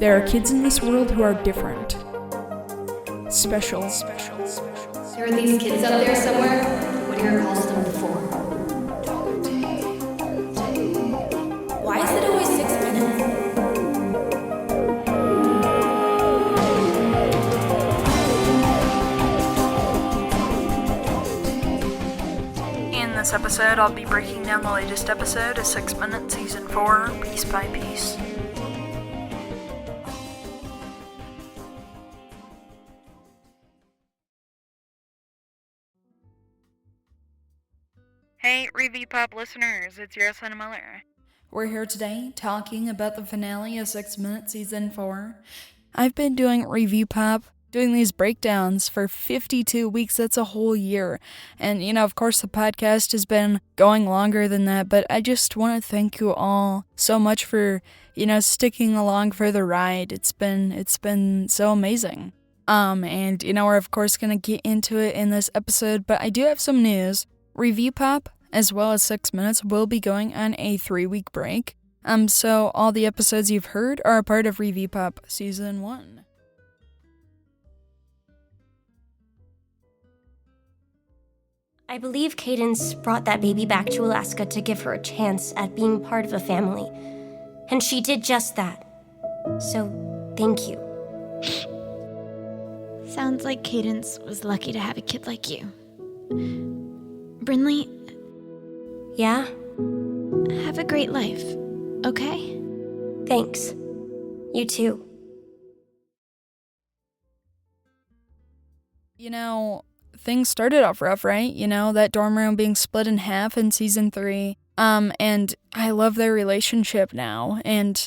There are kids in this world who are different. Special. There are these kids out there somewhere. Whittier calls them the Four. Why is it always 6 minutes? In this episode, I'll be breaking down the latest episode of 6 Minutes Season 4, piece by piece. Hey, Review Pop listeners, it's your Landon Mueller. We're here today talking about the finale of 6 Minutes Season 4. I've been doing Review Pop, doing these breakdowns for 52 weeks. That's a whole year. And, of course, the podcast has been going longer than that, but I just want to thank you all so much for, sticking along for the ride. It's been so amazing. And, we're of course going to get into it in this episode, but I do have some news. Review Pop, as well as 6 Minutes, will be going on a 3-week break. So all the episodes you've heard are a part of Review Pop Season 1. I believe Cadence brought that baby back to Alaska to give her a chance at being part of a family. And she did just that. So, thank you. Sounds like Cadence was lucky to have a kid like you. Brinley, Yeah? have a great life, okay? Thanks. You too. Things started off rough, right? That dorm room being split in half in Season 3. And I love their relationship now.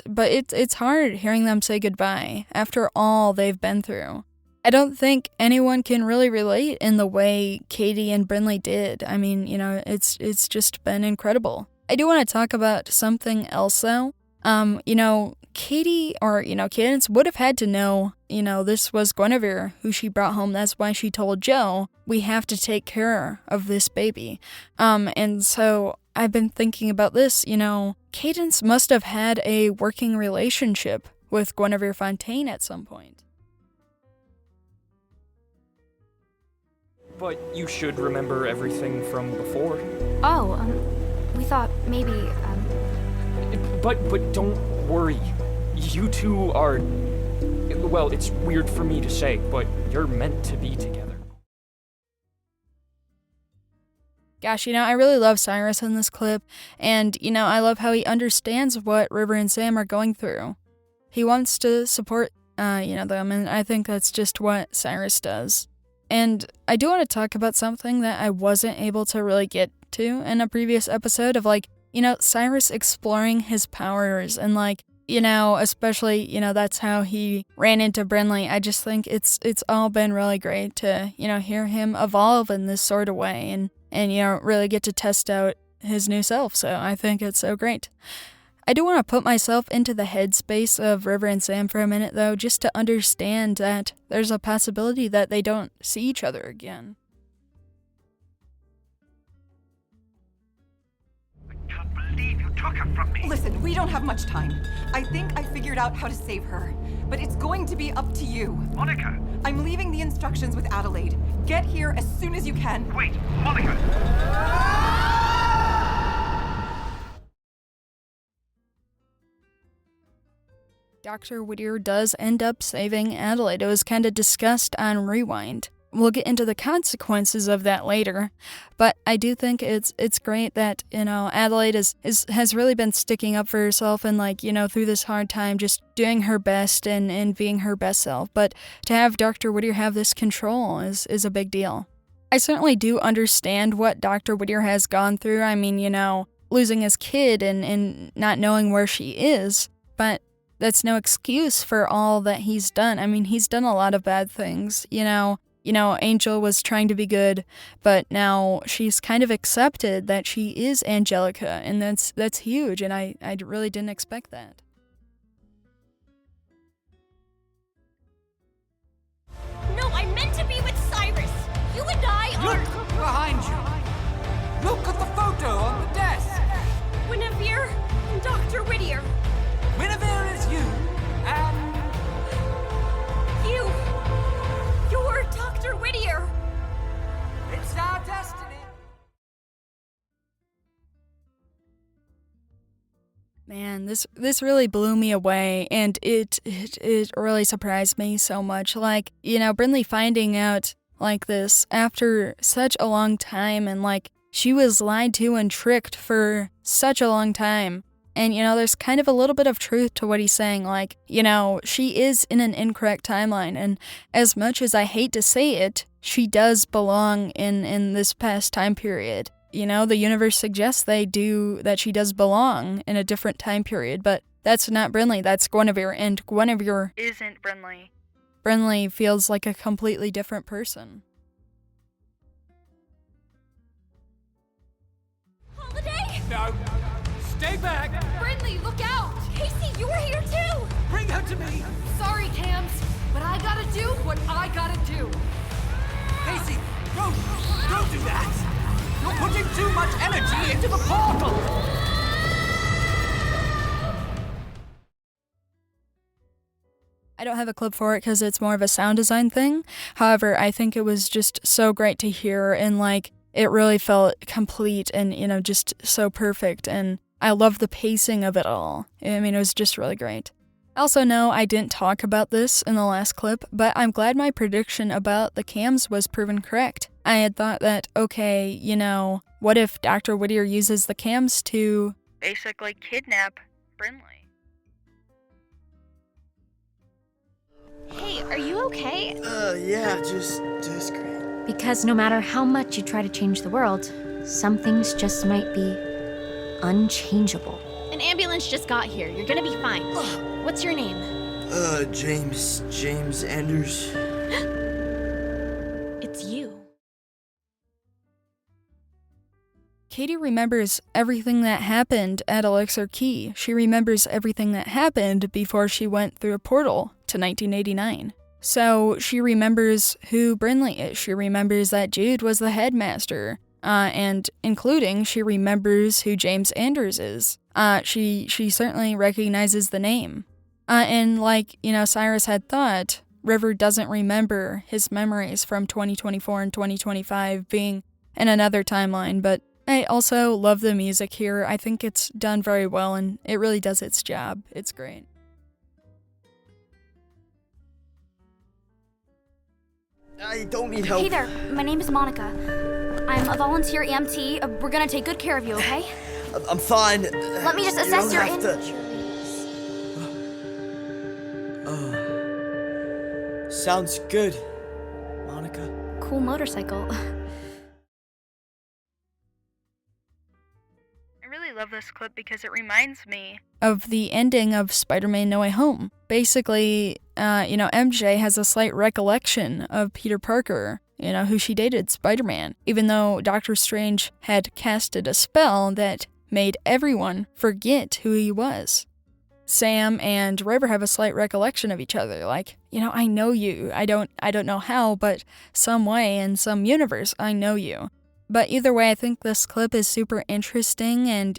But it's hard hearing them say goodbye after all they've been through. I don't think anyone can really relate in the way Katie and Brinley did. I mean, it's just been incredible. I do want to talk about something else, though. Katie or, Cadence would have had to know, this was Guinevere who she brought home. That's why she told Joe, we have to take care of this baby. And so I've been thinking about this, Cadence must have had a working relationship with Guinevere Fontaine at some point. But you should remember everything from before. Oh, we thought maybe, But don't worry. You two are... Well, it's weird for me to say, but you're meant to be together. Gosh, I really love Cyrus in this clip, and, I love how he understands what River and Sam are going through. He wants to support, them, and I think that's just what Cyrus does. And I do want to talk about something that I wasn't able to really get to in a previous episode of, Cyrus exploring his powers and, especially, that's how he ran into Brinley. I just think it's all been really great to, hear him evolve in this sort of way and really get to test out his new self. So I think it's so great. I do want to put myself into the headspace of River and Sam for a minute, though, just to understand that there's a possibility that they don't see each other again. I can't believe you took her from me. Listen, we don't have much time. I think I figured out how to save her, but it's going to be up to you. Monica! I'm leaving the instructions with Adelaide. Get here as soon as you can. Wait, Monica! Dr. Whittier does end up saving Adelaide. It was kind of discussed on Rewind. We'll get into the consequences of that later, but I do think it's great that, Adelaide has really been sticking up for herself and, through this hard time, just doing her best and being her best self. But to have Dr. Whittier have this control is a big deal. I certainly do understand what Dr. Whittier has gone through. I mean, losing his kid and not knowing where she is, but that's no excuse for all that he's done. I mean, he's done a lot of bad things, Angel was trying to be good, but now she's kind of accepted that she is Angelica, and that's huge, and I really didn't expect that. No, I meant to be with Cyrus. You and I are... Look behind you. Look at the photo on the desk. Guinevere and Dr. Whittier. Guinevere is you, and Man, this really blew me away, and it really surprised me so much. Like, Brinley finding out like this after such a long time, and like she was lied to and tricked for such a long time. And there's kind of a little bit of truth to what he's saying. Like, she is in an incorrect timeline, and as much as I hate to say it, she does belong in this past time period. The universe suggests that she does belong in a different time period, but that's not Brinley, that's Guinevere, and Guinevere isn't Brinley. Brinley feels like a completely different person. Holiday? No. Stay back. Brinley, look out! Casey, you were here too! Bring her to me. Sorry, Tams, but I gotta do what I gotta do. Casey, don't do that. You're putting too much energy into the portal. I don't have a clip for it because it's more of a sound design thing. However, I think it was just so great to hear, and like it really felt complete and just so perfect, and I love the pacing of it all. I mean, it was just really great. Also, no, I didn't talk about this in the last clip, but I'm glad my prediction about the cams was proven correct. I had thought that, okay, what if Dr. Whittier uses the cams to basically kidnap Brinley? Hey, are you okay? Yeah, just great. Because no matter how much you try to change the world, some things just might be unchangeable. An ambulance just got here. You're gonna be fine. What's your name? James Anders. It's you. Katie remembers everything that happened at Elixir Key. She remembers everything that happened before she went through a portal to 1989. So she remembers who Brinley is. She remembers that Jude was the headmaster. And including, she remembers who James Anders is. She certainly recognizes the name. And like, Cyrus had thought, River doesn't remember his memories from 2024 and 2025 being in another timeline, but I also love the music here. I think it's done very well, and it really does its job. It's great. I don't need help. Hey there, my name is Monica. I'm a volunteer EMT. We're gonna take good care of you, okay? I'm fine. Let me just assess your injuries. Sounds good, Monica. Cool motorcycle. I really love this clip because it reminds me of the ending of Spider-Man No Way Home. Basically, MJ has a slight recollection of Peter Parker, who she dated, Spider-Man, even though Doctor Strange had casted a spell that made everyone forget who he was. Sam and River have a slight recollection of each other, like, I know you. I don't know how, but some way in some universe, I know you. But either way, I think this clip is super interesting and,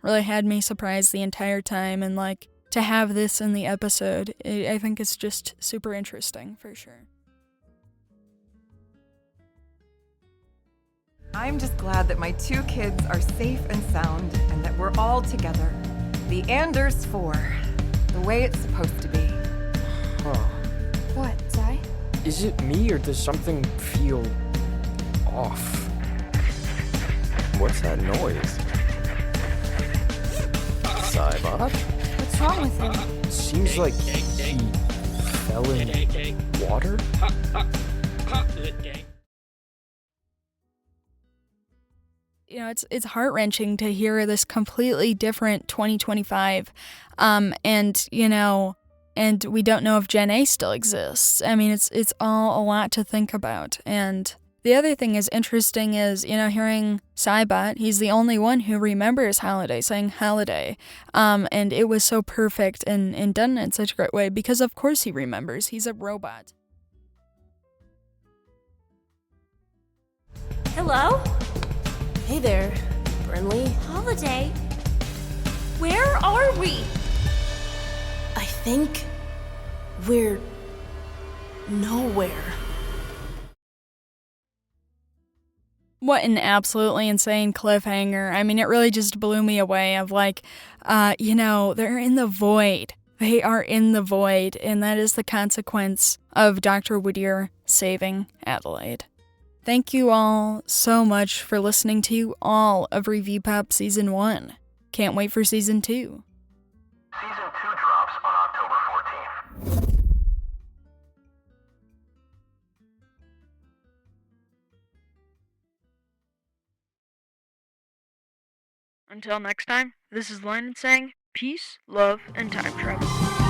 really had me surprised the entire time, and like, to have this in the episode, I think it's just super interesting, for sure. I'm just glad that my two kids are safe and sound and that we're all together. The Anders 4, the way it's supposed to be. Huh. What, Zai? Is it me or does something feel off? What's that noise? Cybot? What's wrong with him? Seems like he fell in water? It's heart-wrenching to hear this completely different 2025, and we don't know if Gen A still exists. I mean, it's all a lot to think about. And the other thing is interesting is, hearing Cybot, he's the only one who remembers Holiday saying Holiday, and it was so perfect and done in such a great way, because of course he remembers, he's a robot. Hello? Hey there, Brinley. Holiday? Where are we? I think we're nowhere. What an absolutely insane cliffhanger. I mean, it really just blew me away of like, they're in the void. They are in the void, and that is the consequence of Dr. Whittier saving Adelaide. Thank you all so much for listening to all of Review Pop Season 1. Can't wait for Season 2. Season 2 drops on October 14th. Until next time, this is Landon saying peace, love, and time travel.